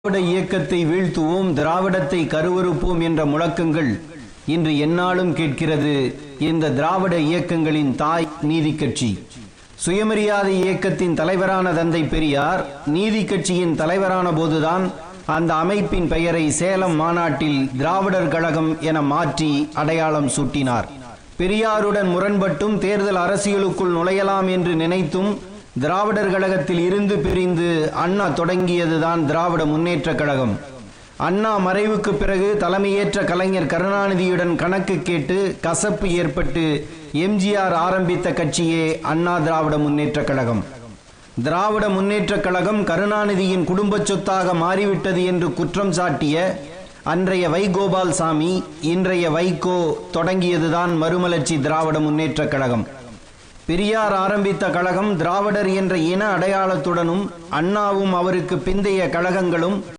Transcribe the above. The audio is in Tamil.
திராவிட இயக்கத்தை வீழ்த்துவோம், திராவிடத்தை கருவறுப்போம் என்ற முழக்கங்கள் இன்று எந்நாளும் கேட்கிறது. இந்த திராவிட இயக்கங்களின் தாய் நீதி கட்சி. சுயமரியாதை இயக்கத்தின் தலைவரான தந்தை பெரியார் நீதி கட்சியின் தலைவரான போதுதான் அந்த அமைப்பின் பெயரை சேலம் மாநாட்டில் திராவிடர் கழகம் என மாற்றி அடையாளம் சூட்டினார். பெரியாருடன் முரண்பட்டும் தேர்தல் அரசியலுக்குள் நுழையலாம் என்று நினைத்தும் திராவிடர் கழகத்தில் இருந்து பிரிந்து அண்ணா தொடங்கியதுதான் திராவிட முன்னேற்ற கழகம். அண்ணா மறைவுக்கு பிறகு தலைமையேற்ற கலைஞர் கருணாநிதியுடன் கணக்கு கேட்டு கசப்பு ஏற்பட்டு எம்ஜிஆர் ஆரம்பித்த கட்சியே அண்ணா திராவிட முன்னேற்ற கழகம். திராவிட முன்னேற்ற கழகம் கருணாநிதியின் குடும்ப சொத்தாக மாறிவிட்டது என்று குற்றம் சாட்டிய அன்றைய வைகோபால்சாமி, இன்றைய வைகோ தொடங்கியதுதான் மறுமலர்ச்சி திராவிட முன்னேற்ற கழகம். பெரியார் ஆரம்பித்த கழகம் திராவிடர் என்ற இன அடையாளத்துடனும் அண்ணாவும் அவருக்கு பிந்தைய கழகங்களும்